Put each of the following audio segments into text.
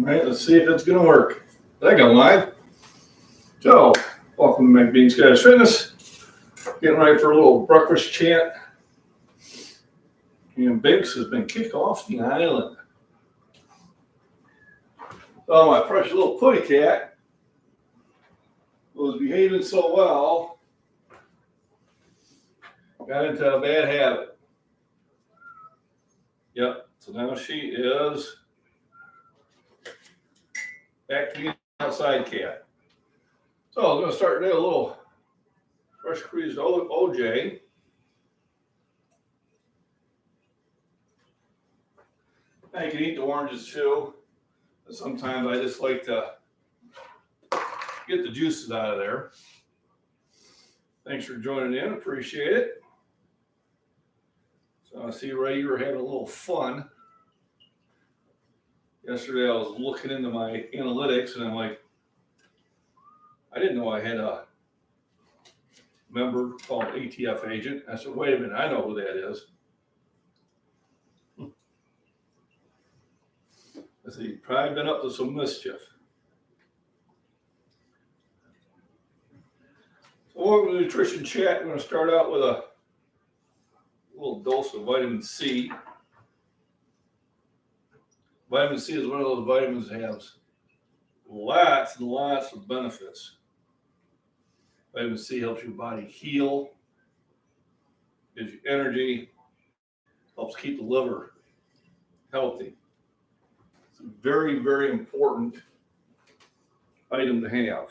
right, let's see if it's going to work. That got live. So, welcome to MacBean Scottish Fitness. Getting ready for a little breakfast chat. And Binks has been kicked off the island. So, my precious little putty cat was behaving so well, got into a bad habit. Yep, so now she is back to being an outside cat. So I'm going to start today with a little fresh squeezed OJ. Now you can eat the oranges too. But sometimes I just like to get the juices out of there. Thanks for joining in. Appreciate it. So I see, Ray, you were having a little fun. Yesterday I was looking into my analytics and I'm like, I didn't know I had a member called ATF agent. I said, wait a minute, I know who that is. I said, you've probably been up to some mischief. So welcome to the nutrition chat. We're going to start out with a little dose of vitamin C. Vitamin C is one of those vitamins that has lots and lots of benefits. Vitamin C helps your body heal, gives you energy, helps keep the liver healthy. It's a very, very important item to have.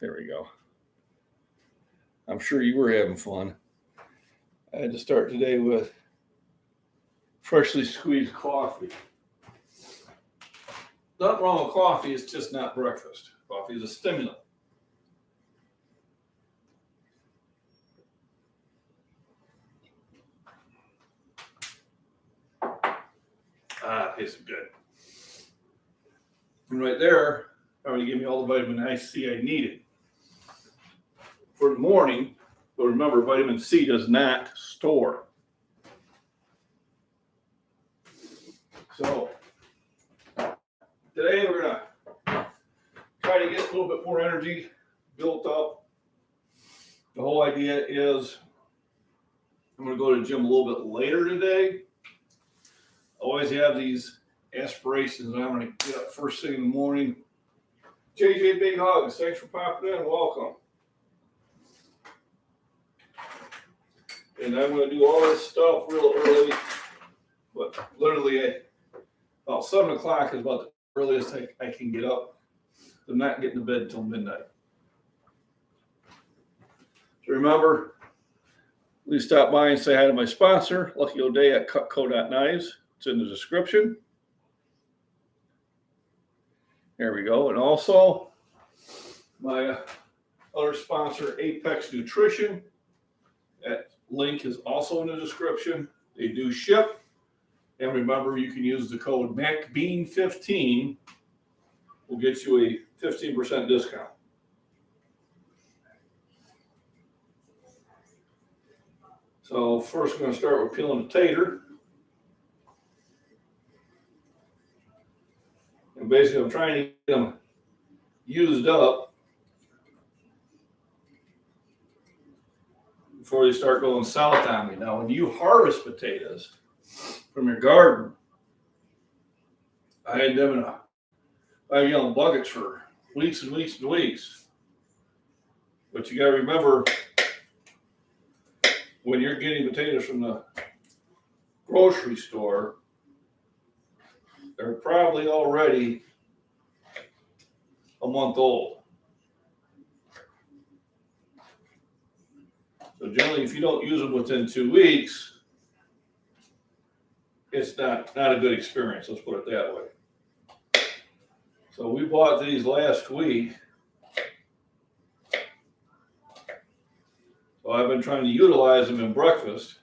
There we go. I'm sure you were having fun. I had to start today with freshly squeezed coffee. Nothing wrong with coffee, it's just not breakfast. Coffee is a stimulant. Tastes good. And right there, probably gave me all the vitamin C I needed. For the morning, but remember, vitamin C does not store. So, today we're going to try to get a little bit more energy built up. The whole idea is I'm going to go to the gym a little bit later today. I always have these aspirations that I'm going to get up first thing in the morning. JJ, big hugs. Thanks for popping in. Welcome. And I'm going to do all this stuff real early. But literally about 7 o'clock is about the earliest I can get up. I'm not getting to bed until midnight. So remember, please stop by and say hi to my sponsor, Lucky O'Day at Cutco.knives. It's in the description. There we go. And also, my other sponsor, Apex Nutrition. That link is also in the description. They do ship. And remember, you can use the code MacBean15. We'll get you a 15% discount. So first, we're going to start with peeling the tater. And basically, I'm trying to get them used up before they start going south on me. Now, when you harvest potatoes from your garden, I had them in 5-gallon buckets for weeks and weeks and weeks. But you got to remember, when you're getting potatoes from the grocery store, they're probably already a month old. So generally, if you don't use them within 2 weeks, it's not a good experience. Let's put it that way. So we bought these last week. So I've been trying to utilize them in breakfast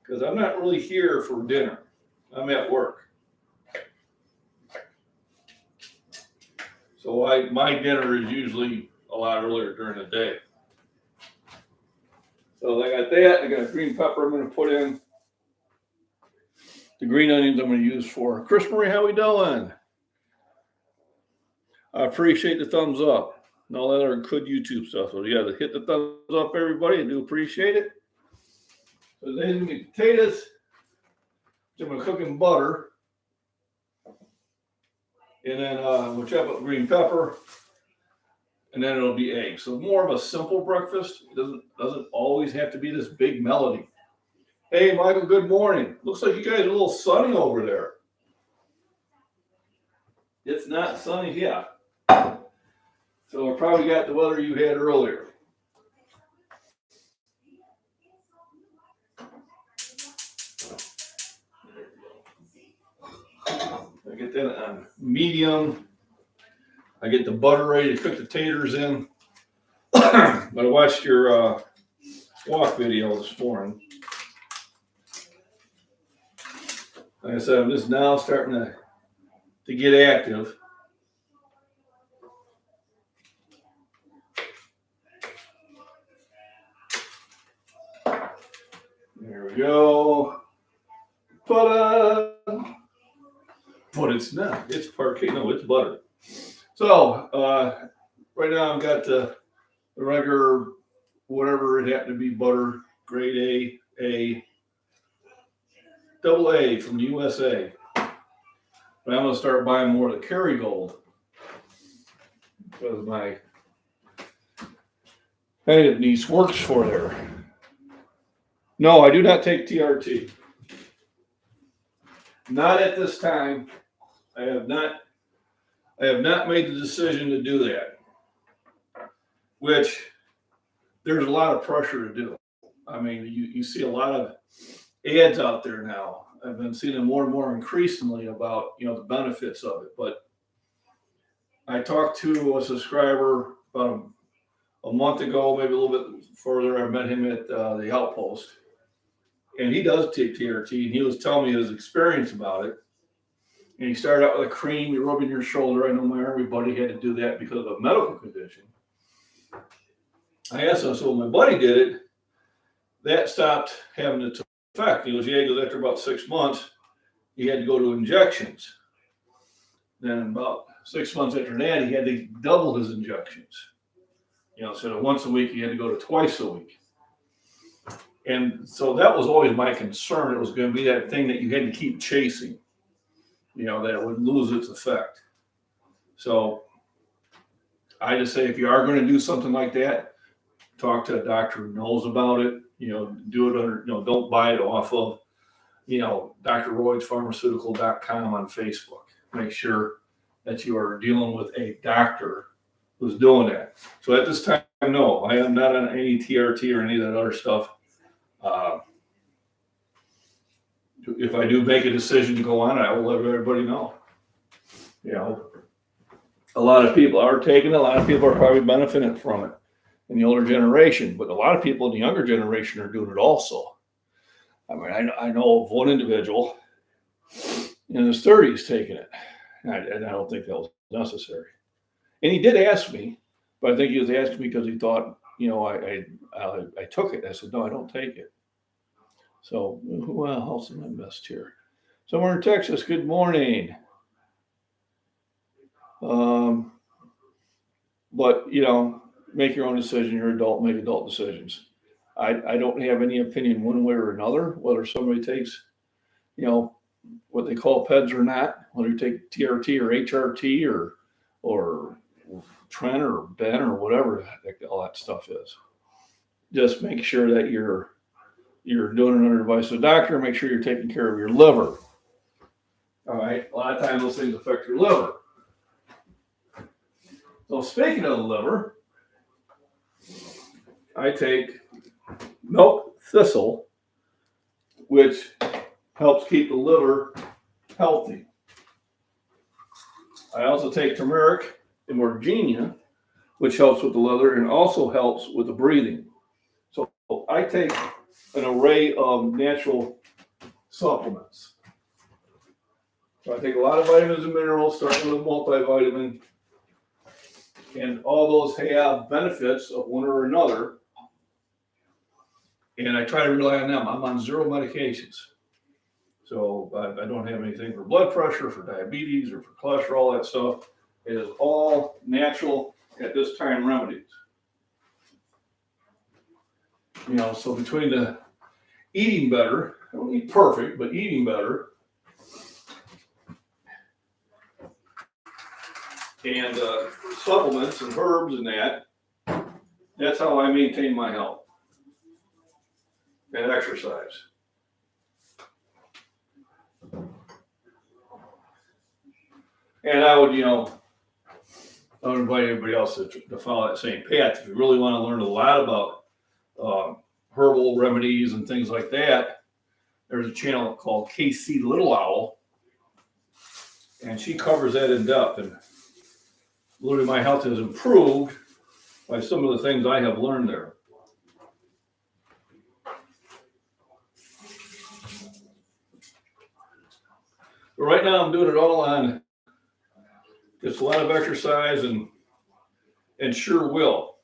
because I'm not really here for dinner. I'm at work. So my dinner is usually a lot earlier during the day. So I got that. I got a green pepper I'm going to put in. The green onions I'm going to use for Chris Marie. How we doing? I appreciate the thumbs up and all that other good YouTube stuff. So yeah, hit the thumbs up, everybody. I do appreciate it. So today's going to be potatoes, which I'm going to cook in butter. And then we'll chop up green pepper. And then it'll be eggs. So more of a simple breakfast. It doesn't always have to be this big melody. Hey, Michael, good morning. Looks like you guys are a little sunny over there. It's not sunny yet. So we probably got the weather you had earlier. I get that on medium. I get the butter ready to cook the taters in. But I watched your walk video this morning. Like I said, I'm just now starting to get active. There we go. Ta-da! But it's not. It's parquet. No, it's butter. So right now I've got the regular, whatever it happened to be, butter, grade A, double A from the USA. But I'm going to start buying more of the Kerrygold because my native niece works for there. No, I do not take TRT. Not at this time. I have not made the decision to do that, which there's a lot of pressure to do. I mean, you see a lot of ads out there now. I've been seeing them more and more increasingly about, the benefits of it. But I talked to a subscriber about a month ago, maybe a little bit further. I met him at the Outpost, and he does take TRT, and he was telling me his experience about it. And he started out with a cream, you rub in your shoulder. I know my Army buddy had to do that because of a medical condition. I asked him, so when my buddy did it, that stopped having its effect. He goes, after about 6 months, he had to go to injections. Then about 6 months after that, he had to double his injections. Instead of once a week, he had to go to twice a week. And so that was always my concern. It was going to be that thing that you had to keep chasing. That it would lose its effect. So I just say, if you are going to do something like that, talk to a doctor who knows about it. Do it under, don't buy it off of, drroydspharmaceutical.com on Facebook. Make sure that you are dealing with a doctor who's doing that. So at this time, no, I am not on any TRT or any of that other stuff. If I do make a decision to go on it, I will let everybody know. A lot of people are taking it. A lot of people are probably benefiting from it in the older generation, but a lot of people in the younger generation are doing it also. I mean, I know of one individual in his 30s taking it, and I don't think that was necessary. And he did ask me, but I think he was asking me because he thought, I took it. I said, no, I don't take it. So, who else am I missed here? Somewhere in Texas, good morning. But, make your own decision. You're an adult, make adult decisions. I don't have any opinion one way or another, whether somebody takes, what they call PEDs or not, whether you take TRT or HRT or Tren or Ben or whatever all that stuff is. Just make sure that you're doing it under advice of a doctor. Make sure you're taking care of your liver. All right. A lot of times those things affect your liver. So speaking of the liver, I take milk thistle, which helps keep the liver healthy. I also take turmeric and Virginia, which helps with the liver and also helps with the breathing. So I take an array of natural supplements. So I take a lot of vitamins and minerals, starting with a multivitamin, and all those have benefits of one or another. And I try to rely on them. I'm on 0 medications. So I don't have anything for blood pressure, for diabetes, or for cholesterol, that stuff. It is all natural at this time remedies. So between the eating better, I don't eat perfect, but eating better, and supplements and herbs and that's how I maintain my health and exercise. And I would invite everybody else to follow that same path. If you really want to learn a lot about herbal remedies and things like that, there's a channel called KC Little Owl, and she covers that in depth. And literally, my health has improved by some of the things I have learned there. But right now, I'm doing it all on just a lot of exercise and sure will.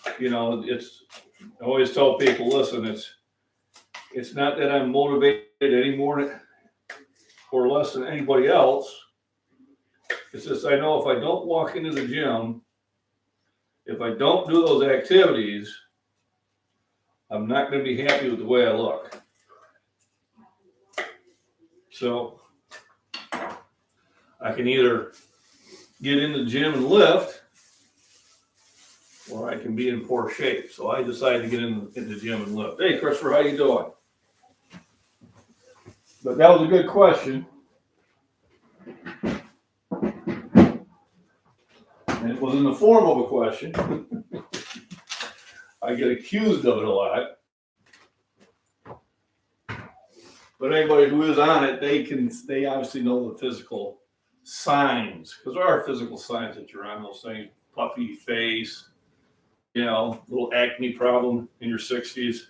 I always tell people, listen, it's not that I'm motivated any more or less than anybody else. It's just I know if I don't walk into the gym, if I don't do those activities, I'm not going to be happy with the way I look. So I can either get in the gym and lift, or I can be in poor shape. So I decided to get in the gym and lift. Hey, Christopher, how you doing? But that was a good question. And it was in the form of a question. I get accused of it a lot. But anybody who is on it, they obviously know the physical signs, because there are physical signs that you're on those things. Puffy face, little acne problem in your 60s.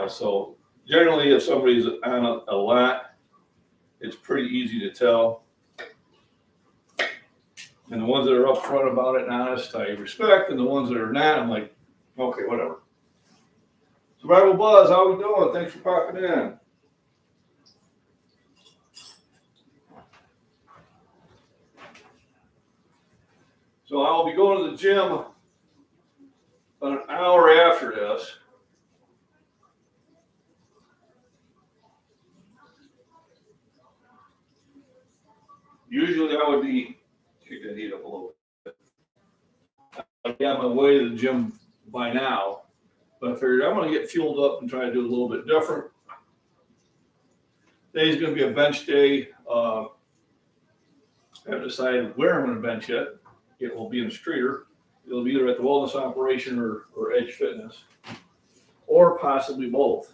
So generally if somebody's on a lot, it's pretty easy to tell. And the ones that are upfront about it and honest, I respect, and the ones that are not, I'm like, okay, whatever. Survival Buzz, how we doing? Thanks for popping in. So I'll be going to the gym about an hour after this. Usually I would be, take that heat up a little bit. I'd be on my way to the gym by now, but I figured I'm going to get fueled up and try to do it a little bit different. Today's going to be a bench day. I haven't decided where I'm going to bench yet. It will be in Streeter. It'll be either at the Wellness Operation or Edge Fitness, or possibly both.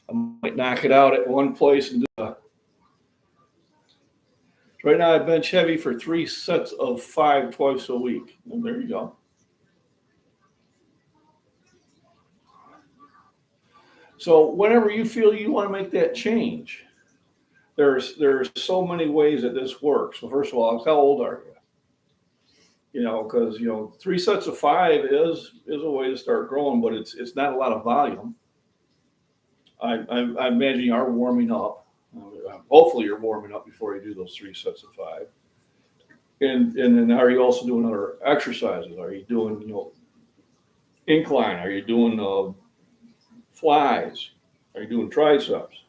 I might knock it out at one place and do that. Right now I bench heavy for 3 sets of 5 twice a week. And there you go. So whenever you feel you want to make that change, there's so many ways that this works. So first of all, how old are you? Because 3 sets of 5 is a way to start growing, but it's not a lot of volume. I imagine you are warming up. Hopefully you're warming up before you do those 3 sets of 5. And then are you also doing other exercises? Are you doing incline? Are you doing flies? Are you doing triceps?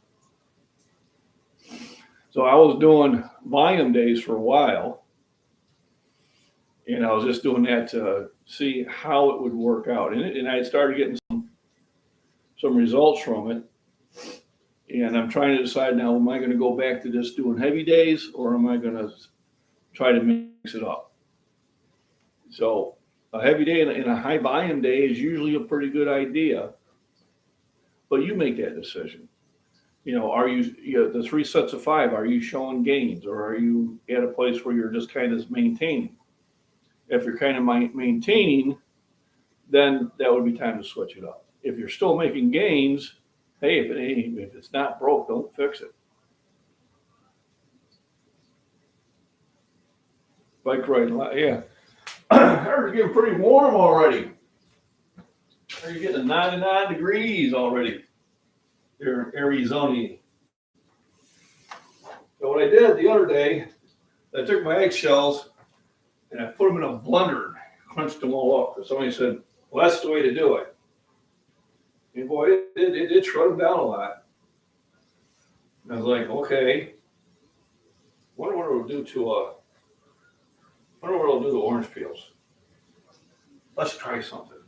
So I was doing volume days for a while, and I was just doing that to see how it would work out. And I started getting some results from it. And I'm trying to decide now, am I going to go back to just doing heavy days, or am I going to try to mix it up? So a heavy day and a high volume day is usually a pretty good idea, but you make that decision. Are you the 3 sets of 5, are you showing gains, or are you at a place where you're just kind of maintaining? If you're kind of maintaining, then that would be time to switch it up. If you're still making gains, hey, if it's not broke, don't fix it. Bike ride, yeah. It's getting pretty warm already. You're getting 99 degrees already. They're in Arizona. So what I did the other day, I took my eggshells and I put them in a blender and crunched them all up. Because somebody said, well, that's the way to do it. And boy, it did shred them down a lot. And I was like, okay, wonder what it'll do to wonder what it'll do to orange peels. Let's try something.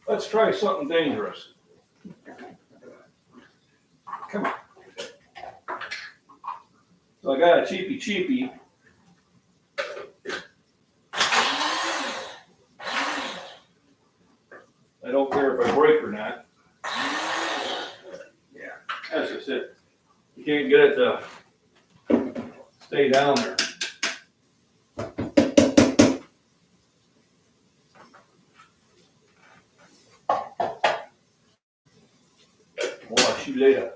Let's try something dangerous. Come on. So I got a cheapy. I don't care if I break or not. Yeah, that's just it. You can't get it to stay down there. Wash you later.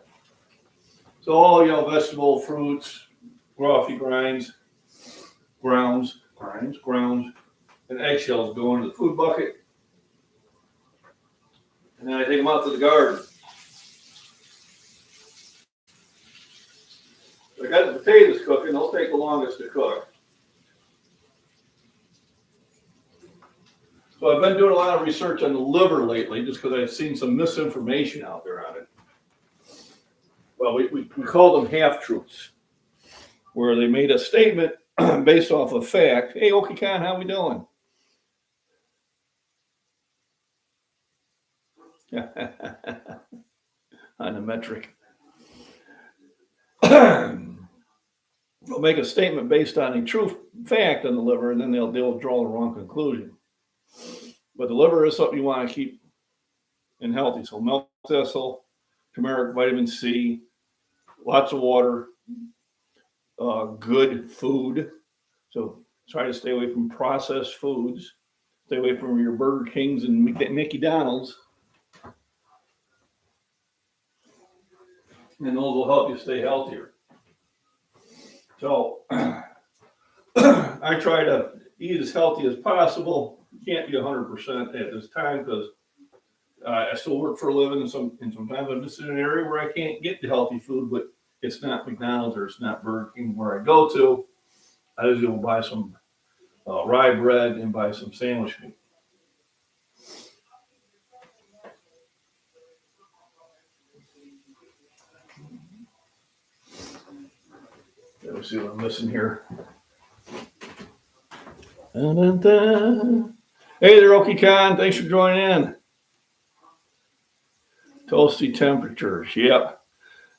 So all vegetable, fruits, coffee grounds, and eggshells go into the food bucket. And then I take them out to the garden. I got the potatoes cooking, they'll take the longest to cook. So I've been doing a lot of research on the liver lately just because I've seen some misinformation out there on it. Well, we call them half-truths, where they made a statement based off of fact. Hey, Okie Khan, how we doing? On the metric. They'll make a statement based on a true fact on the liver, and then they'll draw the wrong conclusion. But the liver is something you want to keep in healthy. So milk thistle, turmeric, vitamin C, lots of water, good food. So try to stay away from processed foods. Stay away from your Burger Kings and Mickey Donald's. And those will help you stay healthier. So I try to eat as healthy as possible. You can't be 100% at this time because I still work for a living, and sometimes I'm just in an area where I can't get the healthy food, but it's not McDonald's or it's not Burger King where I go to. I usually will buy some rye bread and buy some sandwich meat. Let me see what I'm missing here. Dun, dun, dun. Hey there, Okie Khan. Thanks for joining in. Toasty temperatures. Yep.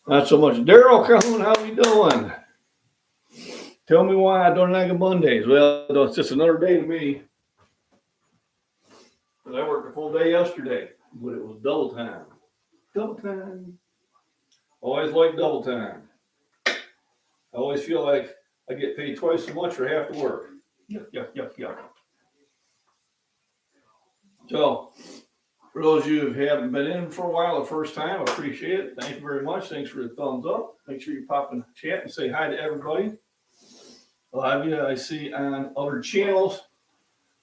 Not so much. Daryl Calhoun, how we doing? Tell me why I don't like Mondays. Well, it's just another day to me. I worked a full day yesterday, but it was double time. Double time. Always like double time. I always feel like I get paid twice as much for half the work. Yuck. So, for those of you who haven't been in for a while, the first time, I appreciate it. Thank you very much. Thanks for the thumbs up. Make sure you pop in the chat and say hi to everybody. A lot of you I see on other channels,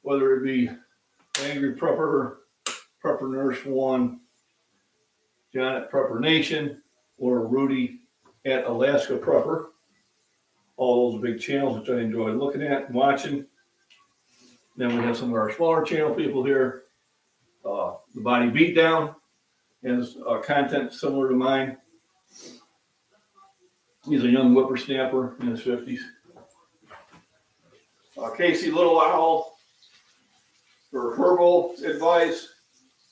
whether it be Angry Prepper, Prepper Nurse One, John at Prepper Nation, or Rudy at Alaska Prepper. All those big channels which I enjoy looking at and watching. Then we have some of our smaller channel people here. The Body Beatdown has content similar to mine. He's a young whippersnapper in his 50s. Casey Little Owl for herbal advice.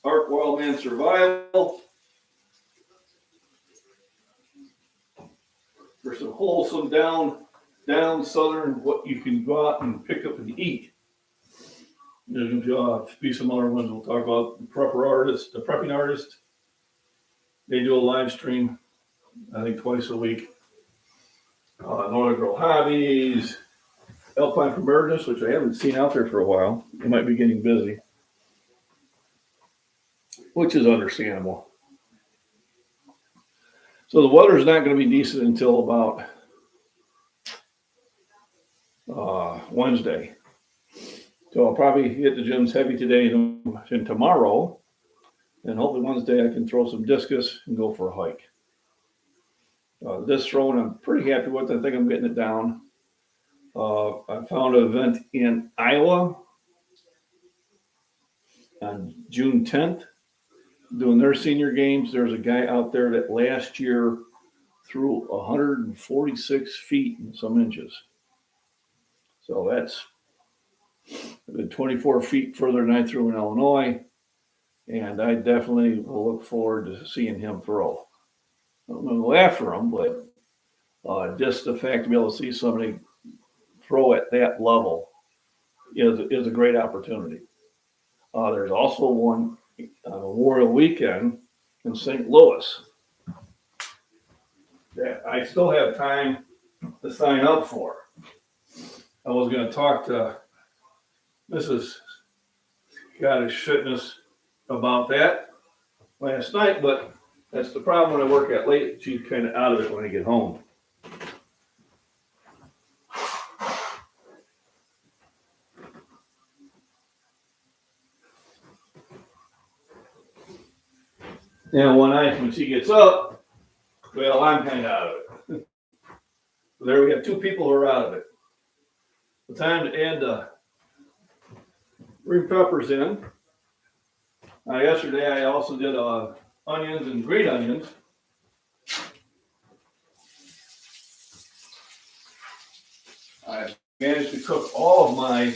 Ark Wildman Survival for some wholesome down southern what you can go out and pick up and eat. There's going to be some other ones we'll talk about. The prepping artist. They do a live stream, I think twice a week. Northern Girl Hobbies, Alpine Preparedness, which I haven't seen out there for a while. They might be getting busy, which is understandable. So the weather's not going to be decent until about Wednesday. So I'll probably hit the gyms heavy today and tomorrow. And hopefully Wednesday I can throw some discus and go for a hike. This throwing I'm pretty happy with. I think I'm getting it down. I found an event in Iowa on June 10th doing their senior games. There's a guy out there that last year threw 146 feet and some inches. So that's 24 feet further than I threw in Illinois. And I definitely will look forward to seeing him throw. I'm going to go after him, but just the fact to be able to see somebody throw at that level is a great opportunity. There's also one Memorial Weekend in St. Louis that I still have time to sign up for. I was going to talk to Mrs. Goddess Fitness about that last night, but that's the problem when I work at late. She's kind of out of it when I get home. And when she gets up, well, I'm kind of out of it. So there we have two people who are out of it. The time to add the green peppers in. Yesterday I also did onions and green onions. I managed to cook all of my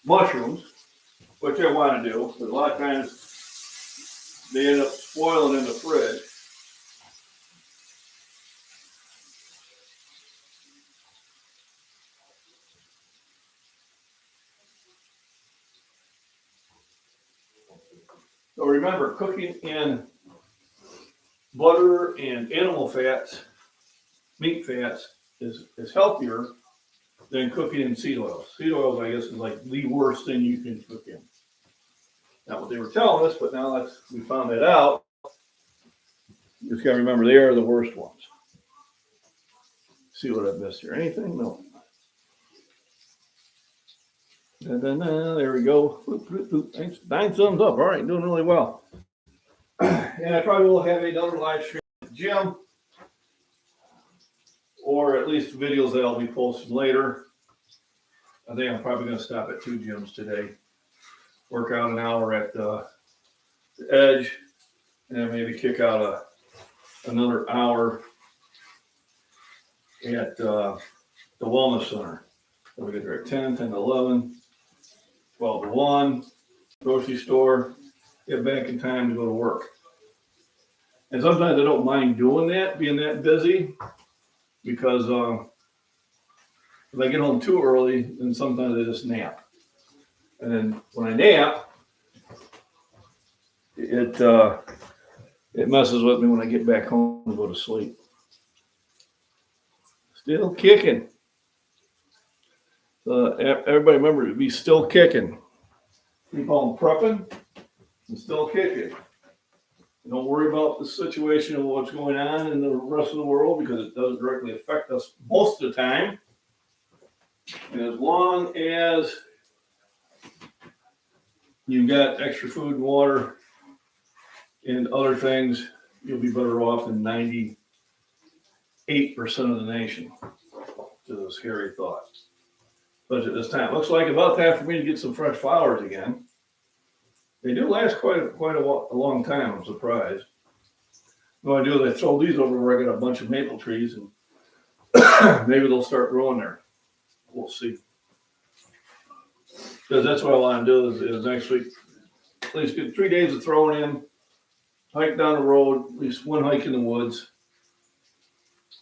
mushrooms, which I want to do, because a lot of times they end up spoiling in the fridge. So remember, cooking in butter and animal fats, meat fats, is healthier than cooking in seed oils. Seed oils, I guess, is like the worst thing you can cook in. Not what they were telling us, but now that we found that out, you just got to remember they are the worst ones. See what I've missed here? Anything? No. There we go. Thanks. 9 thumbs up. All right, doing really well. And I probably will have another live stream at the gym, or at least videos that I'll be posting later. I think I'm probably going to stop at 2 gyms today. Work out an hour at the Edge, and then maybe kick out another hour at the Wellness Center. So we get there at 10, 10 to 11, 12 to 1, grocery store, get back in time to go to work. And sometimes I don't mind doing that, being that busy, because if I get home too early, then sometimes I just nap. And then when I nap, it messes with me when I get back home and go to sleep. Still kicking. Everybody remember to be still kicking. We call them prepping and still kicking. Don't worry about the situation of what's going on in the rest of the world, because it doesn't directly affect us most of the time. And as long as you've got extra food and water and other things, you'll be better off than 98% of the nation. It's a scary thought. But at this time, looks like about time for me to get some fresh flowers again. They do last quite a long time. I'm surprised. What I do is I throw these over where I got a bunch of maple trees, and maybe they'll start growing there. We'll see. Because that's what I want to do is next week, at least get 3 days of throwing in, hike down the road, at least one hike in the woods,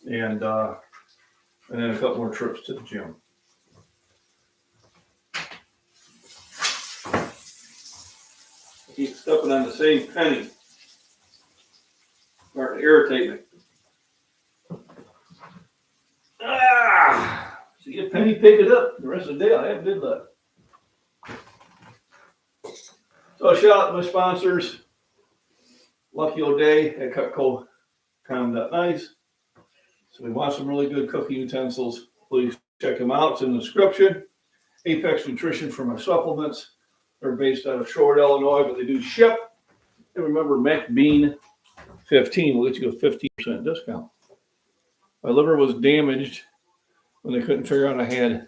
and then a couple more trips to the gym. Keep stepping on the same penny. Starting to irritate me. See a penny pick it up. The rest of the day I haven't did that. So shout out to my sponsors. Lucky O'Day at cutco.com.nice. So we want some really good cooking utensils. Please check them out. It's in the description. Apex Nutrition for my supplements. They're based out of Short, Illinois, but they do ship. And remember, MacBean 15 will get you a 15% discount. My liver was damaged when they couldn't figure out I had,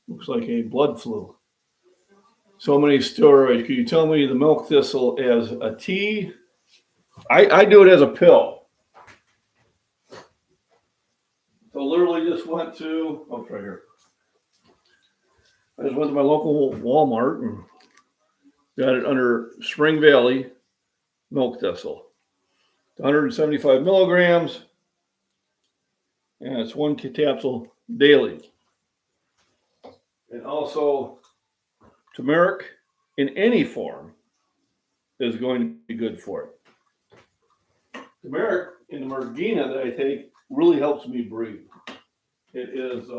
looks like a blood flu. So many steroids. Can you tell me the milk thistle as a tea? I do it as a pill. So literally just went to, oh, it's right here. I just went to my local Walmart and got it under Spring Valley milk thistle. 175 milligrams, and it's 1 capsule daily. And also, turmeric in any form is going to be good for it. Turmeric in the Mergina that I take really helps me breathe. It is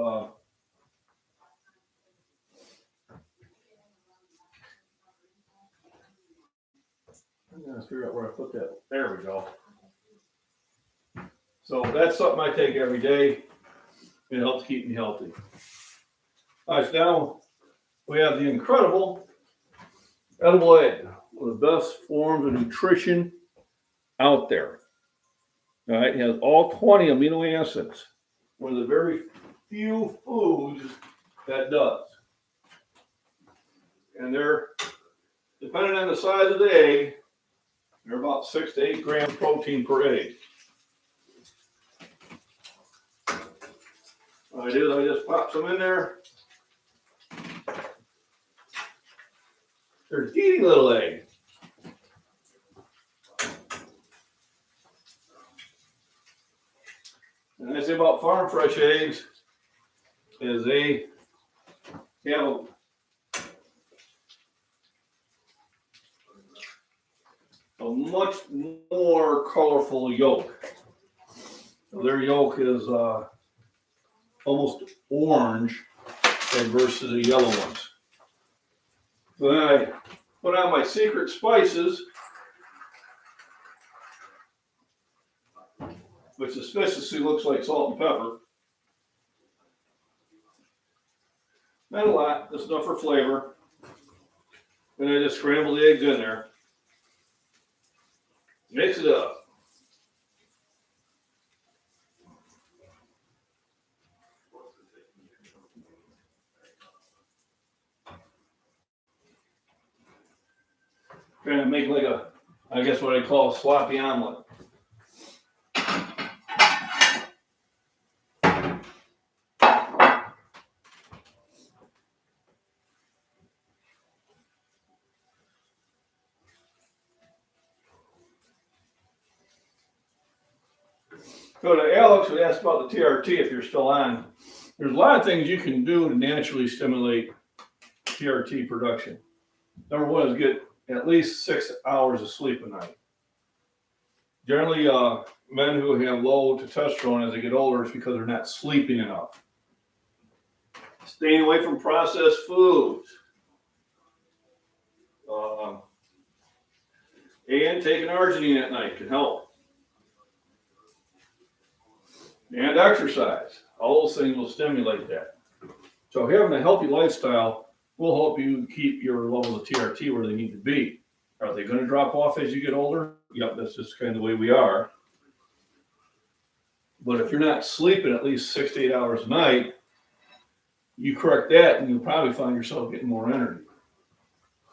I'm gonna figure out where I put that. There we go. So that's something I take every day. It helps keep me healthy. All right, so now we have the incredible edible egg, one of the best forms of nutrition out there. All right, it has all 20 amino acids. One of the very few foods that does. And they're, depending on the size of the egg, they're about 6 to 8 grams protein per egg. What I do is I just pop some in there. They're a teeny little egg. And I say about farm fresh eggs is they have a much more colorful yolk. So their yolk is almost orange versus the yellow ones. So then I put on my secret spices, which suspiciously looks like salt and pepper. Not a lot, just enough for flavor. And I just scramble the eggs in there. Mix it up. Trying to make like a, I guess what I call a sloppy omelet. So to Alex who asked about the TRT, if you're still on, there's a lot of things you can do to naturally stimulate TRT production. Number one is get at least 6 hours of sleep a night. Generally, men who have low testosterone as they get older is because they're not sleeping enough. Staying away from processed foods. And taking arginine at night can help. And exercise. All those things will stimulate that. So having a healthy lifestyle will help you keep your levels of TRT where they need to be. Are they going to drop off as you get older? Yep, that's just kind of the way we are. But if you're not sleeping at least 6 to 8 hours a night, you correct that and you'll probably find yourself getting more energy.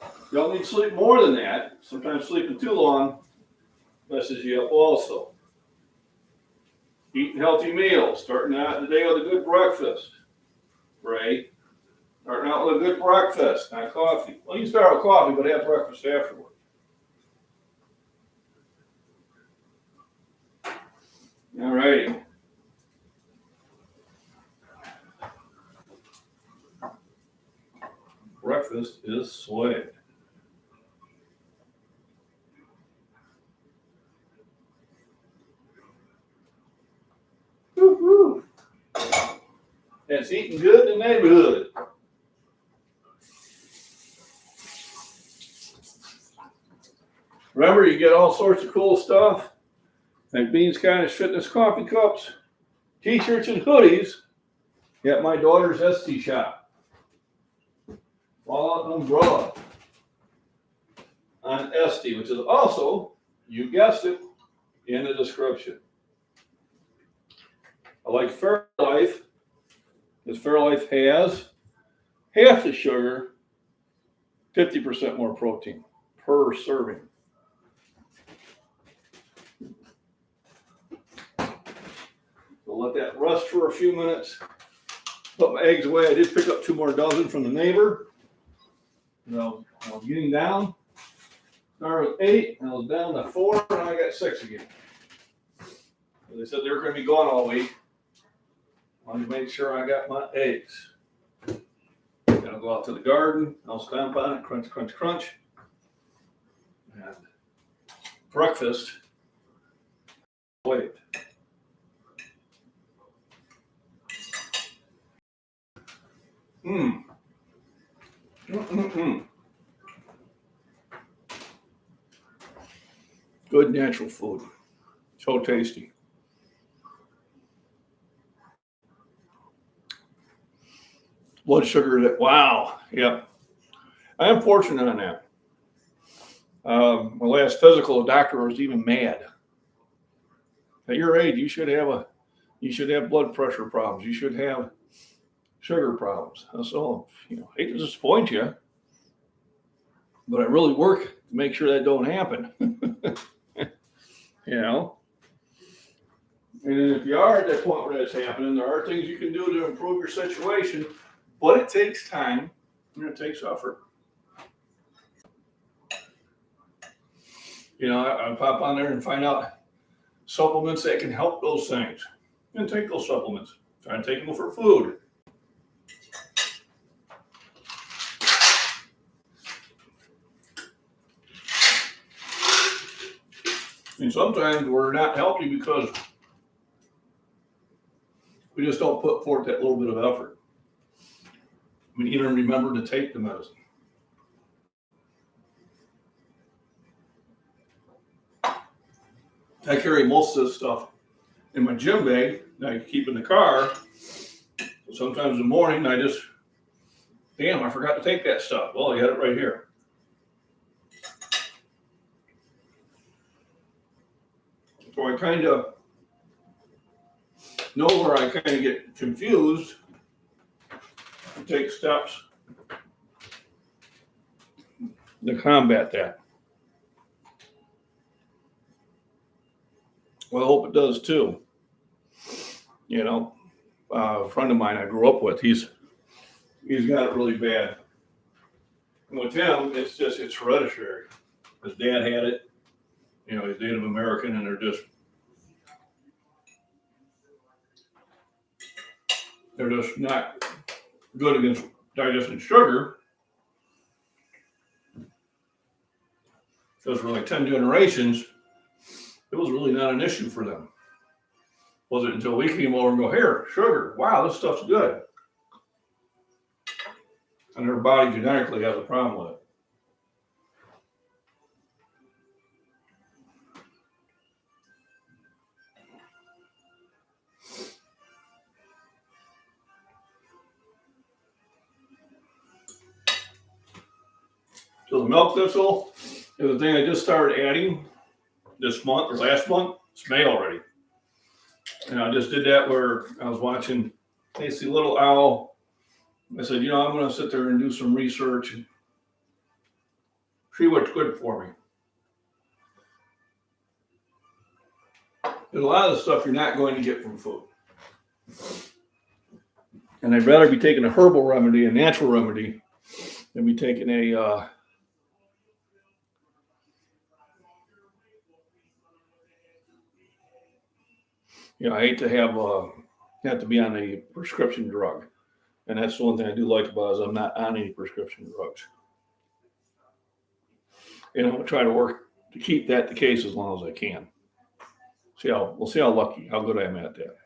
You don't need to sleep more than that. Sometimes sleeping too long messes you up also. Eating healthy meals, starting out the day with a good breakfast, right? Starting out with a good breakfast, not coffee. Well, you can start with coffee, but have breakfast afterward. All righty. Breakfast is swag. Woo-hoo. That's eating good in the neighborhood. Remember, you get all sorts of cool stuff, like Beans Cottage Fitness coffee cups, t-shirts, and hoodies at my daughter's Etsy shop. Fallout Umbrella on Esty, which is also, you guessed it, in the description. I like Fairlife, because Fairlife has half the sugar, 50% more protein per serving. So let that rest for a few minutes. Put my eggs away. I did pick up 2 more dozen from the neighbor. So I was getting down. Started with 8, and I was down to 4, and I got 6 again. So they said they were going to be gone all week. I wanted to make sure I got my eggs. Then I'll go out to the garden. I'll stomp on it, crunch, crunch, crunch. And breakfast. Wait. Mmm. Mm-mm-mm. Good natural food. So tasty. Blood sugar, that wow. Yep. I am fortunate on that. My last physical, the doctor was even mad. At your age, you should have blood pressure problems. You should have sugar problems. So, I hate to disappoint you, but I really work to make sure that don't happen. And if you are at that point where that's happening, there are things you can do to improve your situation, but it takes time and it takes effort. I pop on there and find out supplements that can help those things and take those supplements. Try and take them for food. And sometimes we're not healthy because we just don't put forth that little bit of effort. Even remember to take the medicine. I carry most of this stuff in my gym bag that I keep in the car. Sometimes in the morning, I forgot to take that stuff. Well, I got it right here. So I kind of know where I kind of get confused and take steps to combat that. Well, I hope it does too. A friend of mine I grew up with, he's got it really bad. And with him, it's hereditary. His dad had it. He's Native American, and they're just not good against digesting sugar. Because for like 10 generations, it was really not an issue for them. Was it until we came over and go, here, sugar, wow, this stuff's good. And their body genetically has a problem with it. So the milk thistle is the thing I just started adding this month or last month. It's May already. And I just did that where I was watching Tasty Little Owl. I said, I'm going to sit there and do some research and see what's good for me. There's a lot of the stuff you're not going to get from food. And I'd rather be taking a herbal remedy, a natural remedy, than be taking a I hate to have to be on a prescription drug. And that's the one thing I do like about it is I'm not on any prescription drugs. And I'm going to try to work to keep that the case as long as I can. We'll see how good I am at that.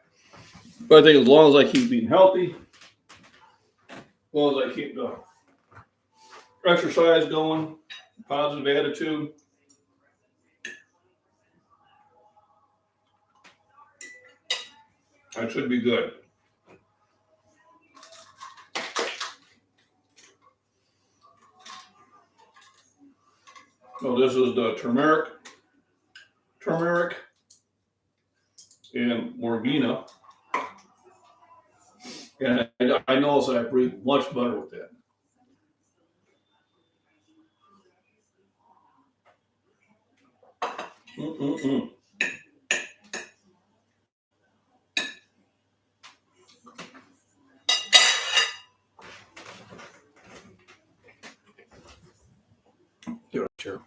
But I think as long as I keep eating healthy, as long as I keep the exercise going, positive attitude, I should be good. So this is the turmeric and Morgina. And I notice that I breathe much better with that. Mm-mm-mm. Sure.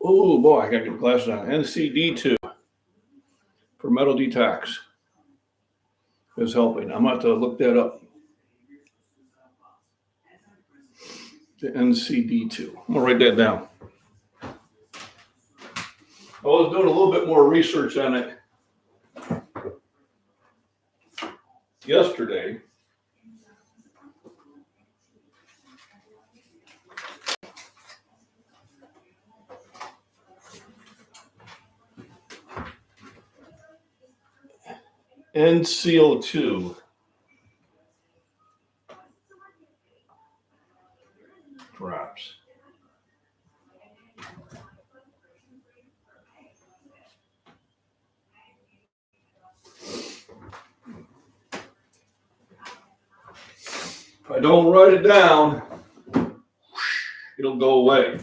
Oh boy, I gotta get the glasses on. NCD2 for metal detox is helping. I'm about to look that up. The NCD2. I'm gonna write that down. I was doing a little bit more research on it yesterday. NCO2 drops. If I don't write it down, it'll go away.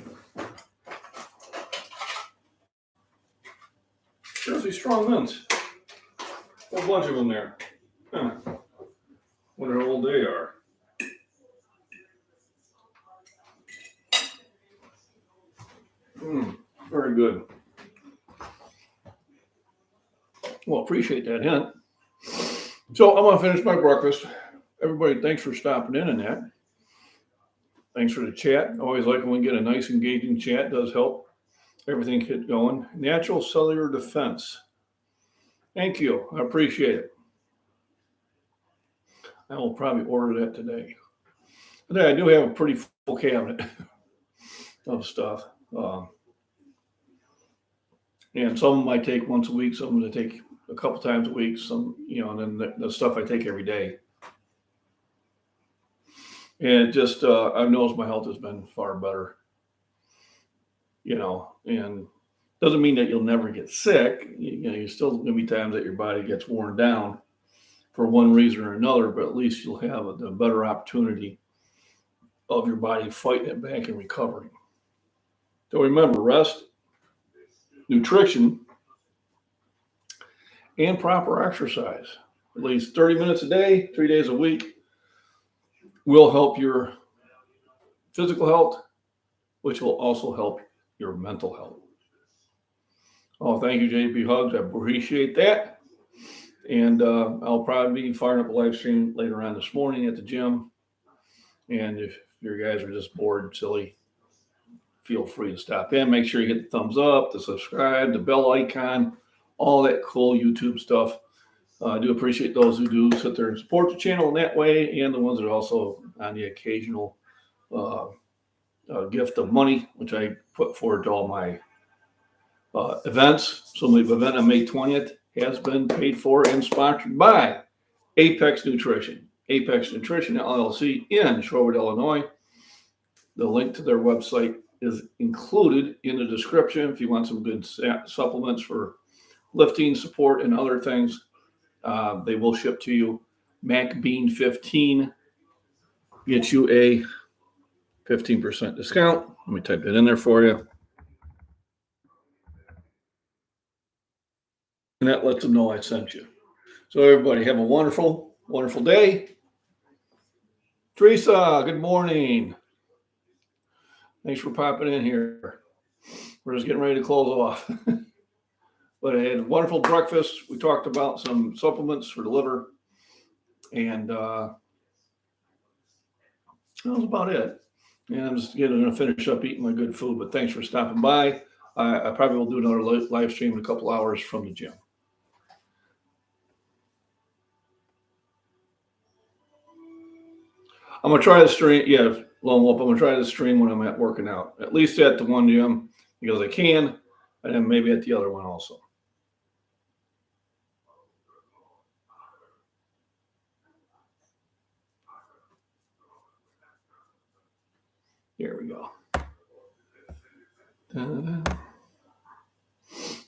There's these strong mints. A whole bunch of them there. Huh. Wonder how old they are. Very good. Well, appreciate that hint. So I'm gonna finish my breakfast. Everybody, thanks for stopping in and that. Thanks for the chat. Always like when we get a nice engaging chat. It does help everything get going. Natural cellular defense. Thank you. I appreciate it. I will probably order that today. Today I do have a pretty full cabinet of stuff. And some of them I take once a week, some of them I take a couple times a week, some, and then the stuff I take every day. And just, I've noticed my health has been far better, and doesn't mean that you'll never get sick. You're still going to be times that your body gets worn down for one reason or another, but at least you'll have a better opportunity of your body fighting it back and recovering. So remember, rest, nutrition, and proper exercise, at least 30 minutes a day, 3 days a week, will help your physical health, which will also help your mental health. Oh, thank you, JP Hugs. I appreciate that. And I'll probably be firing up a live stream later on this morning at the gym. And if your guys are just bored, silly, feel free to stop in. Make sure you hit the thumbs up, the subscribe, the bell icon, all that cool YouTube stuff. I do appreciate those who do sit there and support the channel in that way, and the ones that are also on the occasional gift of money, which I put forward to all my events. So my event on May 20th has been paid for and sponsored by Apex Nutrition. Apex Nutrition LLC in Shorewood, Illinois. The link to their website is included in the description if you want some good supplements for lifting support and other things. They will ship to you. MacBean 15 gets you a 15% discount. Let me type that in there for you. And that lets them know I sent you. So everybody have a wonderful, wonderful day. Teresa, good morning. Thanks for popping in here. We're just getting ready to close off. But I had a wonderful breakfast. We talked about some supplements for the liver. And that was about it. And I'm just going to finish up eating my good food. But thanks for stopping by. I probably will do another live stream in a couple hours from the gym. I'm going to try to stream. Yeah, Lone Wolf. I'm going to try to stream when I'm working out. At least at the one gym because I can. And then maybe at the other one also. Here we go. Da-da-da.